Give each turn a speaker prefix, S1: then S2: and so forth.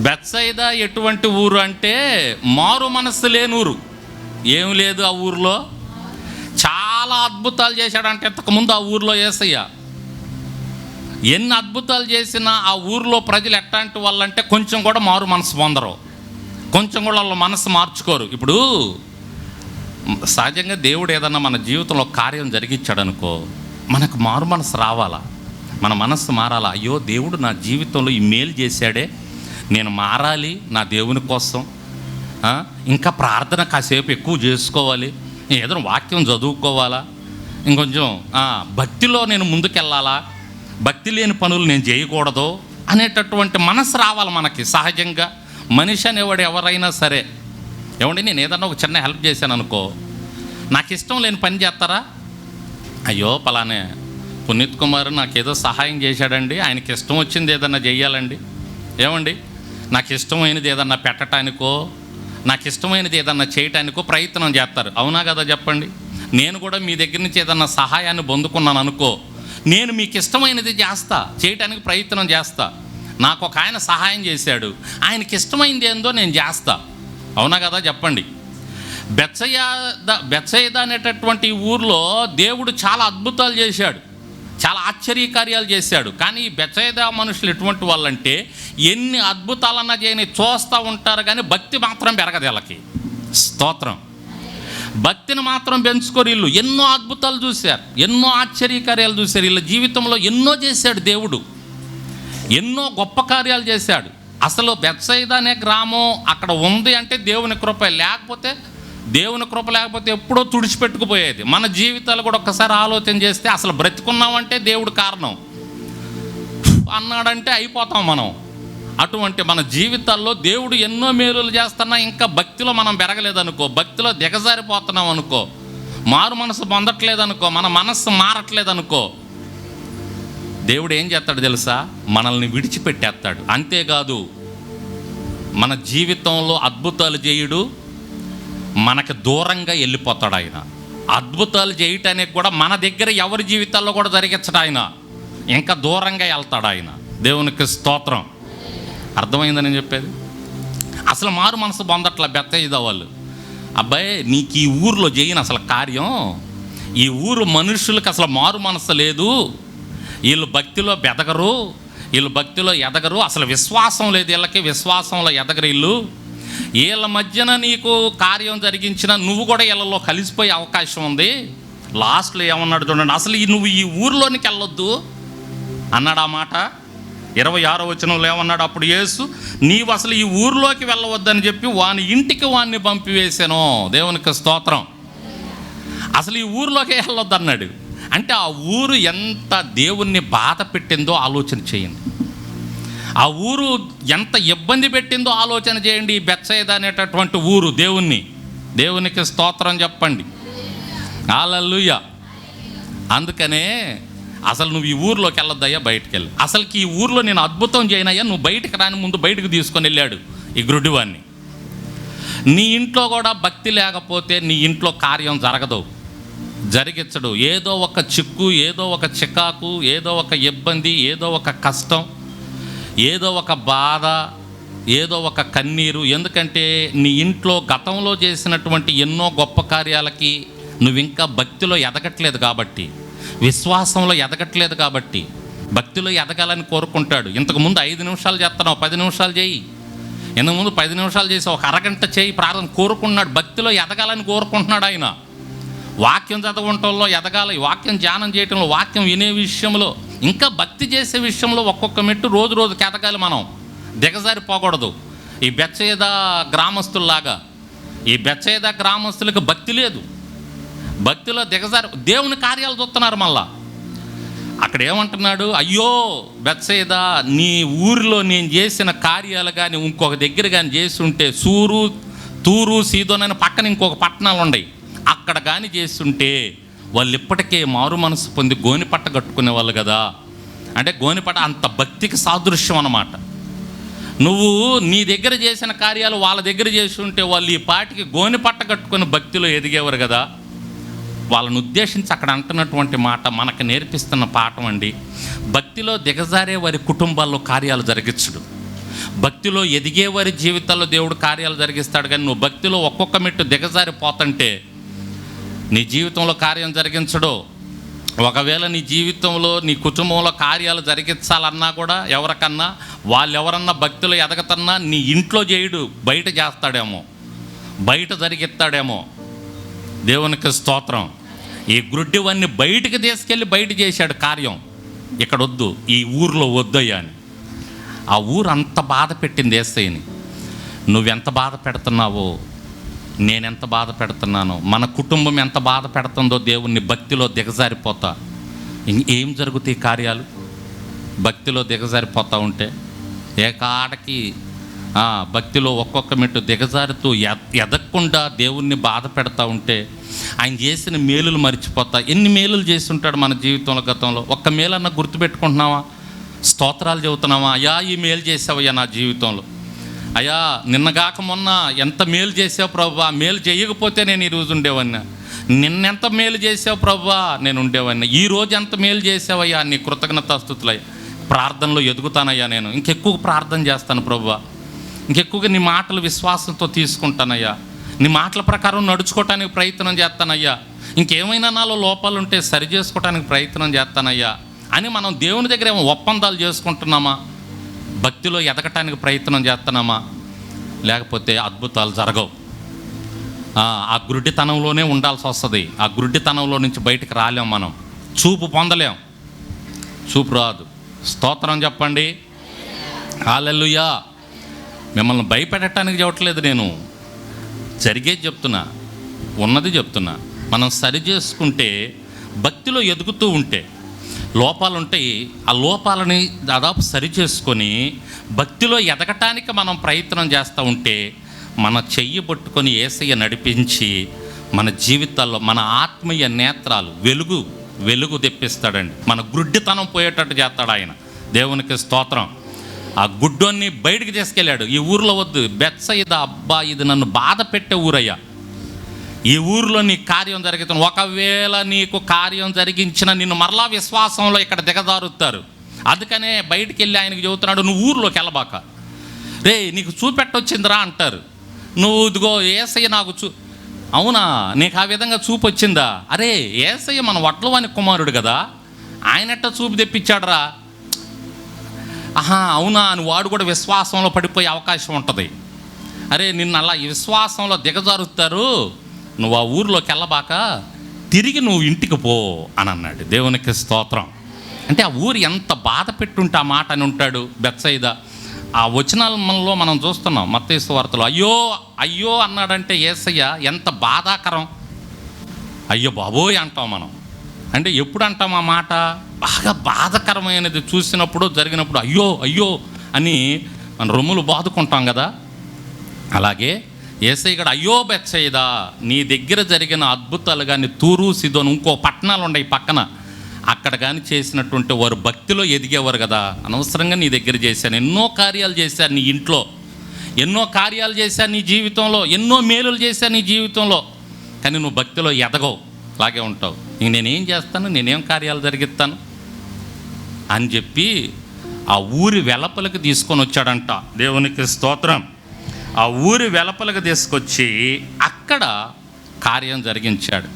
S1: బెత్సయిదా ఎటువంటి ఊరు అంటే మారు మనస్సు లేని ఊరు. ఏం లేదు ఆ ఊరిలో. చాలా అద్భుతాలు చేశాడంటే ఇంతకుముందు ఆ ఊరిలో యేసయ్య. ఎన్ని అద్భుతాలు చేసినా ఆ ఊరిలో ప్రజలు ఎట్లాంటి వాళ్ళంటే కొంచెం కూడా మారు మనసు పొందరు, కొంచెం కూడా వాళ్ళ మనసు మార్చుకోరు. ఇప్పుడు సహజంగా దేవుడు ఏదన్నా మన జీవితంలో కార్యం జరిగించాడనుకో, మనకు మారు మనసు రావాలా, మన మనస్సు మారాలా. అయ్యో దేవుడు నా జీవితంలో ఈ మేలు చేశాడే, నేను మారాలి నా దేవుని కోసం, ఇంకా ప్రార్థన కాసేపు ఎక్కువ చేసుకోవాలి, ఏదైనా వాక్యం చదువుకోవాలా, ఇంకొంచెం భక్తిలో నేను ముందుకెళ్ళాలా, భక్తి లేని పనులు నేను చేయకూడదు అనేటటువంటి మనసు రావాలి మనకి. సహజంగా మనిషి అనేవాడు ఎవరైనా సరే, ఏమండి నేను ఏదన్నా ఒక చిన్న హెల్ప్ చేశాను అనుకో, నాకు ఇష్టం లేని పని చేస్తారా? అయ్యో పలానే పునీత్ కుమార్ నాకేదో సహాయం చేశాడండి, ఆయనకి ఇష్టం వచ్చింది ఏదన్నా చెయ్యాలండి, ఏమండి నాకు ఇష్టమైనది ఏదన్నా పెట్టడానికో, నాకు ఇష్టమైనది ఏదన్నా చేయటానికో ప్రయత్నం చేస్తారు. అవునా కదా చెప్పండి? నేను కూడా మీ దగ్గర నుంచి ఏదన్నా సహాయాన్ని పొందుకున్నాను అనుకో, నేను మీకు ఇష్టమైనది చేస్తా, చేయటానికి ప్రయత్నం చేస్తా. నాకు ఒక ఆయన సహాయం చేశాడు, ఆయనకి ఇష్టమైనది ఏందో నేను చేస్తా. అవునా కదా చెప్పండి? బెత్సయిదా అనేటటువంటి ఊర్లో దేవుడు చాలా అద్భుతాలు చేశాడు, చాలా ఆశ్చర్యకార్యాలు చేశాడు. కానీ ఈ బెత్సయిదా మనుషులు ఎటువంటి వాళ్ళంటే ఎన్ని అద్భుతాలన్నా చేయని చూస్తూ ఉంటారు, కానీ భక్తి మాత్రం పెరగదు వీళ్ళకి. స్తోత్రం. భక్తిని మాత్రం పెంచుకోరు వీళ్ళు. ఎన్నో అద్భుతాలు చూశారు, ఎన్నో ఆశ్చర్యకార్యాలు చూశారు, వీళ్ళ జీవితంలో ఎన్నో చేశాడు దేవుడు, ఎన్నో గొప్ప కార్యాలు చేశాడు. అసలు బెత్సయిదా అనే గ్రామం అక్కడ ఉంది అంటే దేవుని కృప, లేకపోతే దేవుని కృప లేకపోతే ఎప్పుడో తుడిచిపెట్టుకుపోయేది. మన జీవితాలు కూడా ఒక్కసారి ఆలోచన చేస్తే అసలు బ్రతికున్నామంటే దేవుడు కారణం అన్నాడంటే అయిపోతాం మనం. అటువంటి మన జీవితాల్లో దేవుడు ఎన్నో మేలులు చేస్తున్నా ఇంకా భక్తిలో మనం పెరగలేదనుకో, భక్తిలో దిగజారిపోతున్నాం అనుకో, మారు మనసు పొందట్లేదనుకో, మన మనస్సు మారట్లేదనుకో, దేవుడు ఏం చేస్తాడు తెలుసా? మనల్ని విడిచిపెట్టేస్తాడు. అంతేకాదు మన జీవితంలో అద్భుతాలు చేయుడు, మనకు దూరంగా వెళ్ళిపోతాడు ఆయన. అద్భుతాలు చేయటానికి కూడా మన దగ్గర ఎవరి జీవితాల్లో కూడా జరిగించడు ఆయన, ఇంకా దూరంగా వెళ్తాడు ఆయన. దేవునికి స్తోత్రం. అర్థమైందని నేను చెప్పేది? అసలు మారు మనసు పొందట్ల బెత్సయిదా వాళ్ళు. అబ్బాయి నీకు ఈ ఊరిలో చేయను అసలు కార్యం, ఈ ఊరు మనుషులకు అసలు మారు మనసు లేదు, వీళ్ళు భక్తిలో బెదగరు, వీళ్ళు భక్తిలో ఎదగరు, అసలు విశ్వాసం లేదు వీళ్ళకి, విశ్వాసంలో ఎదగరు వీళ్ళు. వీళ్ళ మధ్యన నీకు కార్యం జరిగించినా నువ్వు కూడా వీళ్ళలో కలిసిపోయే అవకాశం ఉంది. లాస్ట్లో ఏమన్నాడు చూడండి, అసలు నువ్వు ఈ ఊరిలోనికి వెళ్ళొద్దు అన్నాడు. ఆ మాట 26వ వచనంలో ఏమన్నాడు? అప్పుడు యేసు నీవు అసలు ఈ ఊరిలోకి వెళ్ళవద్దని చెప్పి వాని ఇంటికి వాడిని పంపివేశాను. దేవునికి స్తోత్రం. అసలు ఈ ఊరిలోకి వెళ్ళొద్దు అన్నాడు. అంటే ఆ ఊరు ఎంత దేవుణ్ణి బాధ పెట్టిందో ఆలోచన చేయండి, ఆ ఊరు ఎంత ఇబ్బంది పెట్టిందో ఆలోచన చేయండి. ఈ బెత్సయిదా అనేటటువంటి ఊరు దేవునికి స్తోత్రం చెప్పండి. హల్లెలూయా. అందుకనే అసలు నువ్వు ఈ ఊరిలోకి వెళ్ళొద్దయ్యా, బయటికి వెళ్ళి, అసలుకి ఈ ఊరిలో నేను అద్భుతం చేయనయ్యా, నువ్వు బయటకు రాని ముందు బయటకు తీసుకొని వెళ్ళాడు ఈ గ్రుడ్డివాన్ని. నీ ఇంట్లో కూడా భక్తి లేకపోతే నీ ఇంట్లో కార్యం జరగదు, జరిగించడు. ఏదో ఒక చిక్కు, ఏదో ఒక చికాకు, ఏదో ఒక ఇబ్బంది, ఏదో ఒక కష్టం, ఏదో ఒక బాధ, ఏదో ఒక కన్నీరు. ఎందుకంటే నీ ఇంట్లో గతంలో చేసినటువంటి ఎన్నో గొప్ప కార్యాలకి నువ్వు ఇంకా భక్తిలో ఎదగట్లేదు కాబట్టి, విశ్వాసంలో ఎదగట్లేదు కాబట్టి. భక్తిలో ఎదగాలని కోరుకుంటాడు. ఇంతకుముందు 5 నిమిషాలు చేస్తున్నావు, 10 నిమిషాలు చేయి. ఇంతకుముందు 10 నిమిషాలు చేసి ఒక అరగంట చేయి ప్రార్థన కోరుకున్నాడు. భక్తిలో ఎదగాలని కోరుకుంటున్నాడు ఆయన. వాక్యం చదవటంలో ఎదగాలి, వాక్యం ధ్యానం చేయటంలో, వాక్యం వినే విషయంలో, ఇంకా భక్తి చేసే విషయంలో ఒక్కొక్క మెట్టు రోజు రోజుకి ఎదగాలి. మనం దిగజారిపోకూడదు. ఈ బెత్సయిదా గ్రామస్తుల్లాగా, ఈ బెత్సయిదా గ్రామస్తులకు భక్తి లేదు, భక్తిలో దిగజారి దేవుని కార్యాలు చూస్తున్నారు. మళ్ళా అక్కడ ఏమంటున్నాడు? అయ్యో బెత్సయిదా, నీ ఊరిలో నేను చేసిన కార్యాలు కానీ ఇంకొక దగ్గర కానీ చేసి ఉంటే, తూరు సీదోన్ అని పక్కన ఇంకొక పట్టణాలు ఉన్నాయి, అక్కడ కానీ చేస్తుంటే వాళ్ళు ఇప్పటికే మారు మనసు పొంది గోనిపట్ట కట్టుకునే వాళ్ళు కదా. అంటే గోనిపట్ట అంత భక్తికి సాదృశ్యం అన్నమాట. నువ్వు నీ దగ్గర చేసిన కార్యాలు వాళ్ళ దగ్గర చేసి ఉంటే వాళ్ళు ఈ పాటికి గోనిపట్ట కట్టుకుని భక్తిలో ఎదిగేవారు కదా. వాళ్ళని ఉద్దేశించి అక్కడ అంటున్నటువంటి మాట మనకు నేర్పిస్తున్న పాఠం అండి. భక్తిలో దిగజారే వారి కుటుంబాల్లో కార్యాలు జరిగించడు. భక్తిలో ఎదిగే వారి జీవితాల్లో దేవుడు కార్యాలు జరిగిస్తాడు. కానీ నువ్వు భక్తిలో ఒక్కొక్క మెట్టు దిగజారిపోతుంటే నీ జీవితంలో కార్యం జరిగించడు. ఒకవేళ నీ జీవితంలో నీ కుటుంబంలో కార్యాలు జరిగించాలన్నా కూడా ఎవరికన్నా వాళ్ళెవరన్నా భక్తిలో ఎదగతన్నా నీ ఇంట్లో చేయడు, బయట చేస్తాడేమో, బయట జరిగిస్తాడేమో. దేవునికి స్తోత్రం. ఈ గుడ్డివన్నీ బయటికి తీసుకెళ్ళి బయట చేశాడు కార్యం. ఇక్కడ వద్దు, ఈ ఊరిలో వద్దయ్యా అని. ఆ ఊరు అంత బాధ పెట్టింది యేసయ్యని. నువ్వెంత బాధ పెడుతున్నావో, నేనెంత బాధ పెడుతున్నానో, మన కుటుంబం ఎంత బాధ పెడుతుందో దేవుణ్ణి భక్తిలో దిగజారిపోతా ఏం జరుగుతాయి కార్యాలు? భక్తిలో దిగజారిపోతూ ఉంటే ఏకాడకి భక్తిలో ఒక్కొక్క మెట్టు దిగజారుతూ ఎదగకుండా దేవుణ్ణి బాధ పెడతా ఉంటే ఆయన చేసిన మేలులు మర్చిపోతా. ఎన్ని మేలులు చేసి ఉంటాడు మన జీవితంలో గతంలో. ఒక్క మేలన్నా గుర్తుపెట్టుకుంటున్నావా? స్తోత్రాలు చెబుతున్నావా? అయ్యా ఈ మేలు చేసావయ్యా నా జీవితంలో, అయ్యా నిన్నగాక మొన్న ఎంత మేలు చేసావు ప్రభువా, మేలు చేయకపోతే నేను ఈరోజు ఉండేవాడిని. నిన్నెంత మేలు చేసావు ప్రభువా, నేను ఉండేవాడిని. ఈరోజు ఎంత మేలు చేసావయ్యా, నీ కృతజ్ఞతాస్తుతులయ్యా. ప్రార్థనలో ఎదుగుతానయ్యా, నేను ఇంకెక్కువ ప్రార్థన చేస్తాను ప్రభువా, ఇంకెక్కువగా నీ మాటలు విశ్వాసంతో తీసుకుంటానయ్యా, నీ మాటల ప్రకారం నడుచుకోవటానికి ప్రయత్నం చేస్తానయ్యా, ఇంకేమైనా నాలో లోపాలు ఉంటే సరి చేసుకోవటానికి ప్రయత్నం చేస్తానయ్యా అని మనం దేవుని దగ్గర ఏమో ఒప్పందాలు చేసుకుంటున్నామా? భక్తిలో ఎదగటానికి ప్రయత్నం చేస్తున్నామా? లేకపోతే అద్భుతాలు జరగవు. ఆ గుడ్డితనంలోనే ఉండాల్సి వస్తుంది. ఆ గుడ్డితనంలో నుంచి బయటకు రాలేం. మనం చూపు పొందలేం, చూపు రాదు. స్తోత్రం చెప్పండి. హల్లెలూయా. మిమ్మల్ని భయపెట్టడానికి చెప్పట్లేదు, నేను జరిగేది చెప్తున్నా, ఉన్నది చెప్తున్నా. మనం సరి చేసుకుంటే, భక్తిలో ఎదుగుతూ ఉంటే లోపాలు ఉంటాయి. ఆ లోపాలని దాదాపు సరి చేసుకొని భక్తిలో ఎదగటానికి మనం ప్రయత్నం చేస్తూ ఉంటే మన చెయ్యి పట్టుకొని యేసయ్య నడిపించి మన జీవితాల్లో మన ఆత్మీయ నేత్రాలు వెలుగు తెప్పిస్తాడండి. మన గుడ్డితనం పోయేటట్టు చేస్తాడు ఆయన. దేవునికి స్తోత్రం. ఆ గుడ్డోన్ని బయటికి తీసుకెళ్ళాడు. ఈ ఊరిలో వద్దు, బెత్సయిదా, అబ్బా ఇది నన్ను బాధ పెట్టే ఊరయ్యా, ఈ ఊరిలో నీ కార్యం జరుగుతుంది. ఒకవేళ నీకు కార్యం జరిగించిన నిన్ను మరలా విశ్వాసంలో ఇక్కడ దిగజారుతారు. అందుకనే బయటికి వెళ్ళి ఆయనకి చెబుతున్నాడు, నువ్వు ఊరిలోకి వెళ్ళబాక, రే నీకు చూపెట్టొచ్చిందిరా అంటారు. నువ్వు ఇదిగో యేసయ్య నాకు అవునా, నీకు ఆ విధంగా చూపు వచ్చిందా? అరే యేసయ్య మన వడ్లవాని కుమారుడు కదా, ఆయనట్ట చూపు తెప్పించాడురా. అవునా అని వాడు కూడా విశ్వాసంలో పడిపోయే అవకాశం ఉంటుంది. అరే నిన్ను అలా ఈ విశ్వాసంలో దిగజారుతారు, నువ్వు ఆ ఊరిలోకి వెళ్ళబాక, తిరిగి నువ్వు ఇంటికి పో అని అన్నాడు. దేవునికి స్తోత్రం. అంటే ఆ ఊరు ఎంత బాధ పెట్టుంటే ఆ మాట అని ఉంటాడు బెత్సయిదా. ఆ వచనాలలో మనం చూస్తున్నాం మత్తయి సువార్తలో. అయ్యో అయ్యో అన్నాడంటే యేసయ్య ఎంత బాధాకరం. అయ్యో బాబోయ్ అంటాం మనం. అంటే ఎప్పుడు అంటాం ఆ మాట? బాగా బాధాకరమైనది చూసినప్పుడు, జరిగినప్పుడు అయ్యో అయ్యో అని మన రొమ్ములు బాదుకుంటాం కదా. అలాగే యేసయ్య కూడా అయ్యో బెత్సయిదా, నీ దగ్గర జరిగిన అద్భుతాలు కానీ తూరు సిదోను ఇంకో పట్టణాలు ఉన్నాయి పక్కన, అక్కడ కానీ చేసినటువంటి వారు భక్తిలో ఎదిగేవారు కదా. అనవసరంగా నీ దగ్గర చేశాను, ఎన్నో కార్యాలు చేశాను నీ ఇంట్లో, ఎన్నో కార్యాలు చేశాను నీ జీవితంలో, ఎన్నో మేలులు చేశాను నీ జీవితంలో, కానీ నువ్వు భక్తిలో ఎదగవు, అలాగే ఉంటావు. ఇంక నేనేం చేస్తాను, నేనేం కార్యాలు జరిగిస్తాను అని చెప్పి ఆ ఊరి వెలపలకు తీసుకొని వచ్చాడంట. దేవునికి స్తోత్రం. ఆ ఊరి వెలపలకు తీసుకొచ్చి అక్కడ కార్యం జరిగించాడు.